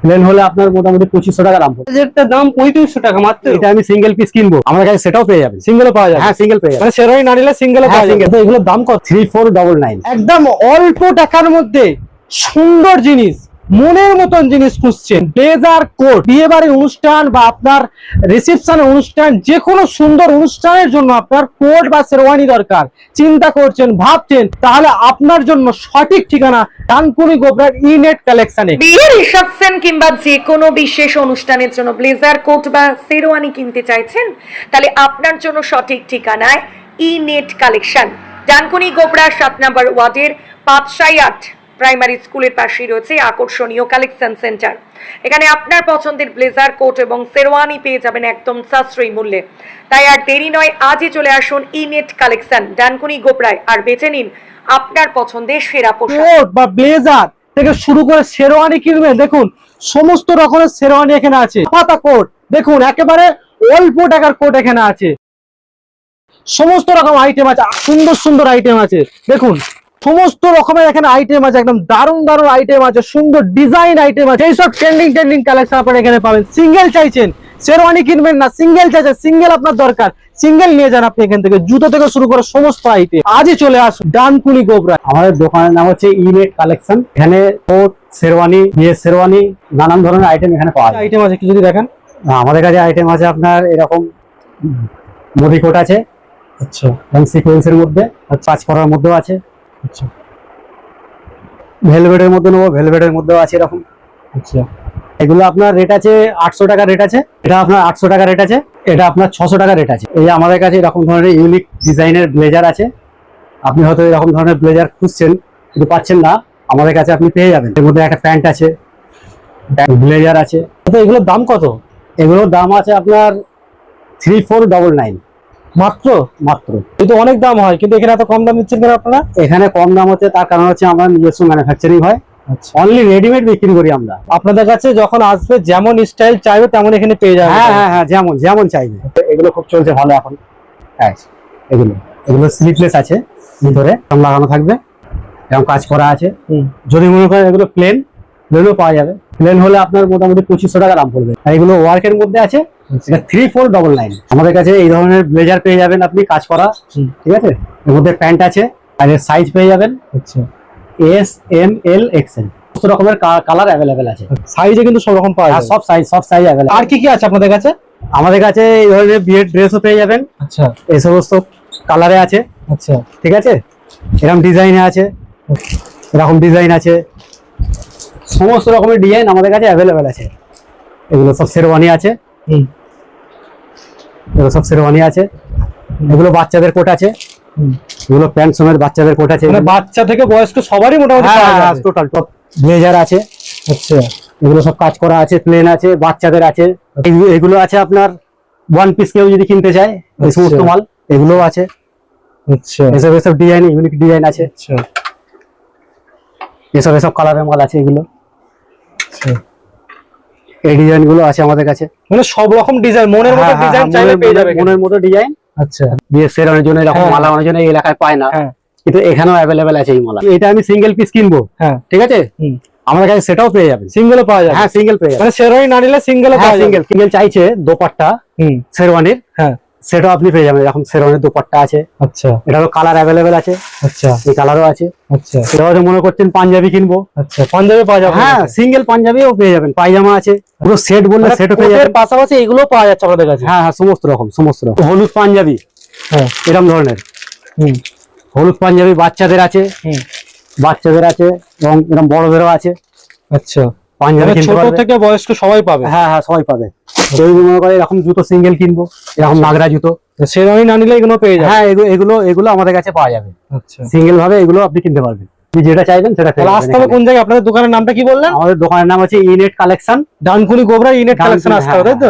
Plane হলে আপনার মোটামুটি 2500 টাকা দাম পড়বে। যেটার দাম 3500 টাকা মাত্র। এটা আমি সিঙ্গেল পিস কিনবো, আমার কাছে সেটাও পেয়ে যাবেন। সিঙ্গেলও পাওয়া যাবে? হ্যাঁ সিঙ্গেল পেয়ে যাবেন। মানে শেরওয়ানি না নিলে সিঙ্গেলও পাওয়া যাবে। তো এগুলোর দাম কত? 3499। একদম অল্প টাকার মধ্যে সুন্দর জিনিস, মনের মতন জিনিস খুঁজছেন, ব্লেজার কোট, বিয়ে বাড়ির অনুষ্ঠান বা আপনার রিসেপশন অনুষ্ঠান, যে কোনো সুন্দর অনুষ্ঠানের জন্য আপনার কোট বা শেরওয়ানি দরকার, চিন্তা করছেন, ভাবছেন, তাহলে আপনার জন্য সঠিক ঠিকানা ডানকুনি গোবরার ইনেট কালেকশনে। বিয়ে, রিসেপশন কিংবা যে কোনো বিশেষ অনুষ্ঠানের জন্য ব্লেজার কোট বা শেরওয়ানি কিনতে চাইছেন, তাহলে আপনার জন্য সঠিক ঠিকানায় ইনেট কালেকশন, ডানকুনি গোবরা 7 নম্বর ওয়ার্ডের 5/8 প্রাইমারি স্কুলের পাশেই রয়েছে আকর্ষণীয় কালেকশন সেন্টার। এখানে আপনার পছন্দের ব্লেজার কোট এবং শেরওয়ানি পেয়ে যাবেন একদম সাশ্রয়ী মূল্যে। তাই আর দেরি নয়, আজই চলে আসুন ইনেট কালেকশন ডানকুনি গোবরায় আর বেছে নিন আপনার পছন্দের সেরা পোশাক। কোট বা ব্লেজার থেকে শুরু করে শেরওয়ানি কিনবেন, দেখুন সমস্ত রকমের শেরওয়ানি এখানে আছে। পাতা কোট দেখুন, একেবারে অল্প টাকার কোট এখানে আছে। সমস্ত রকম আইটেম আছে, সুন্দর সুন্দর আইটেম আছে। দেখুন সমস্ত রকমের এখানে আইটেম আছে, একদম দারুণ দারুণ আইটেম আছে, সুন্দর ডিজাইন আইটেম আছে। এইসব ট্রেন্ডিং কালেকশন আপনারা এখানে পাবেন। সিঙ্গেল চাইছেন, শেরওয়ানি কিনবেন না, সিঙ্গেল চাইছেন, সিঙ্গেল আপনার দরকার, সিঙ্গেল নিয়ে যান আপনি এখান থেকে। জুতো থেকে শুরু করে সমস্ত আইটেম আজই চলে আসুন ডানকুনি গোবরা। আমাদের দোকানের নাম হচ্ছে ইনেট কালেকশন। এখানে কোট, শেরওয়ানি, বিয়ের শেরওয়ানি, নানান ধরনের আইটেম এখানে পাওয়া যায়। আইটেম আছে কি যদি দেখেন? আমাদের কাছে আইটেম আছে আপনার এরকম মোদি কোট আছে, আচ্ছা এবং সিকোয়েন্সের মধ্যে, কাজ করার মধ্যেও আছে। আচ্ছা ভেলভেটের মধ্যে নেবো, ভেলভেটের মধ্যেও আছে এরকম। আচ্ছা এগুলো আপনার রেট আছে 800 টাকা রেট আছে। এটা আপনার 800 টাকা রেট আছে, এটা আপনার 600 টাকা রেট আছে। এই আমাদের কাছে এরকম ধরনের ইউনিক ডিজাইনের ব্লেজার আছে। আপনি হয়তো এরকম ধরনের ব্লেজার খুঁজছেন কিন্তু পাচ্ছেন না, আমাদের কাছে আপনি পেয়ে যাবেন। এর মধ্যে একটা প্যান্ট আছে, ব্লেজার আছে। তো এগুলোর দাম কত? এগুলোর দাম আছে আপনার 3499 মাত্র? মাত্র। কিন্তু অনেক দাম হয়, কিন্তু এখানে এত কম দাম দিচ্ছেন কেন আপনারা? এখানে কম দাম হচ্ছে তার কারণ হচ্ছে আমরা নিজস্ব ম্যানুফ্যাকচারিং হয়, আচ্ছা, অনলি রেডিমেড বিক্রি করি আমরা। আপনাদের কাছে যখন আসবে যেমন স্টাইল চাইবে তেমন এখানে পেয়ে যাবে। হ্যাঁ হ্যাঁ হ্যাঁ, যেমন যেমন চাইবে। এগুলো খুব চলছে ভালো এখন। হ্যাঁ, এগুলো এগুলো স্লিপলেস আছে, ভিতরে লাগানো থাকবে, এরকম কাজ করা আছে। যদি মনে করেন এগুলো প্লেন, প্লেনও পাওয়া যাবে। প্লেন হলে আপনার মোটামুটি 2500 টাকা দাম পড়বে। আর এগুলো ওয়ার্কের মধ্যে আছে, এটা 3499। আমাদের কাছে এই ধরনের ব্লেজার পেয়ে যাবেন আপনি, কাজ করা, ঠিক আছে। এর মধ্যে প্যান্ট আছে, আর এর সাইজ পেয়ে যাবেন আচ্ছা, S, M, L, XL। সমস্ত রকমের কালার অ্যাভেলেবেল আছে। সাইজে কিন্তু সব রকম পাওয়া আর যায়। সব সাইজ অ্যাভেলেবেল। আর কি কি আছে আপনাদের কাছে? আমাদের কাছে এই ধরনের বিয়ের ড্রেসও পেয়ে যাবেন। আচ্ছা এই সমস্ত কালারে আছে, আচ্ছা ঠিক আছে। এরকম ডিজাইনে আছে, এরকম ডিজাইন আছে, সমস্ত রকমের ডিজাইন আমাদের কাছে অ্যাভেলেবেল আছে। এগুলো সব শেরওয়ানি আছে, এগুলো সব শেরওয়ানি আছে। এগুলো বাচ্চাদের কোট আছে, এগুলো প্যান্ট সমেত বাচ্চাদের কোট আছে। মানে বাচ্চা থেকে বয়স্ক সবারই মোটামুটি পাওয়া যাবে। টোটাল টপ ব্লেজার আছে। আচ্ছা এগুলো সব কাজ করা আছে, প্লেন আছে, বাচ্চাদের আছে। এগুলো আছে আপনার ওয়ান পিস, কেউ যদি কিনতে চায় এই সমস্ত মাল এগুলো আছে। আচ্ছা এসব ডিজাইন, ইউনিক ডিজাইন আছে। আচ্ছা এসব কালারের মাল আছে এগুলো। আচ্ছা, এই ডিজাইন গুলো আছে আমাদের কাছে। মানে সব রকম ডিজাইন, মনের মতো ডিজাইন চাইলে পেয়ে যাবে। মনের মতো ডিজাইন। আচ্ছা বিয়ের শেরওয়ানির জন্য এরকম হ্যাঁ। মালা অনেক জন্য এই এলাকায় পায় না, হ্যাঁ কিন্তু এখানেও অ্যাভেলেবেল আছে এই মালা। এটা আমি সিঙ্গেল পিস কিনবো, হ্যাঁ ঠিক আছে, আমাদের কাছে সেটাও পেয়ে যাবেন। সিঙ্গেলও পাওয়া যাবে? হ্যাঁ সিঙ্গেল পেয়ে যাবেন। মানে শেরওয়ানি না নিলে সিঙ্গেলও হ্যাঁ পাওয়া যাবে। সিঙ্গেল সিঙ্গেল চাইছে দোপাট্টা শেরওয়ানির, হ্যাঁ সেটাও আপনি পেয়ে যাবেন। এরকম শেরওয়ানির দোপাট্টা আছে, আচ্ছা এটারও কালার অ্যাভেলেবেল আছে। আচ্ছা এই কালারও আছে। আচ্ছা এবার মনে করছেন পাঞ্জাবি কিনবো, আচ্ছা, পাঞ্জাবি পাওয়া যাবে? হ্যাঁ সিঙ্গেল পাঞ্জাবিও পেয়ে যাবেন, পায়জামা আছে, পুরো সেট বললে সেটও পেয়ে যাবেন। পাশাপাশি এগুলো পাওয়া যাচ্ছে আমাদের কাছে? হ্যাঁ হ্যাঁ, সমস্ত রকম। হলুদ পাঞ্জাবি, হ্যাঁ এরকম ধরনের হলুদ পাঞ্জাবি বাচ্চাদের আছে, বাচ্চাদের আছে, এবং এরকম বড়দেরও আছে। আচ্ছা, পাঞ্জাবি কিনতে ছোট পারবে। থেকে বয়স্ক সবাই পাবে? হ্যাঁ হ্যাঁ, সবাই পাবে। কেউ যদি মনে করে এরকম জুতো সিঙ্গেল কিনবো, এরকম নাগরা জুতো, শেরওয়ানি না নিলে এগুলো পেয়ে যাবে? হ্যাঁ এগুলো আমাদের কাছে পাওয়া যাবে। আচ্ছা, সিঙ্গেল ভাবে এগুলো আপনি কিনতে পারবেন। আপনি যেটা চাইবেন সেটা পেয়ে যাবেন আসতে হবে এখানে। কোন জায়গায়? আপনাদের দোকানের নামটা কি বললেন? আমাদের দোকানের নাম হচ্ছে innate collection, Dankuni Gobra innate collection আসতে হবে, তাই তো?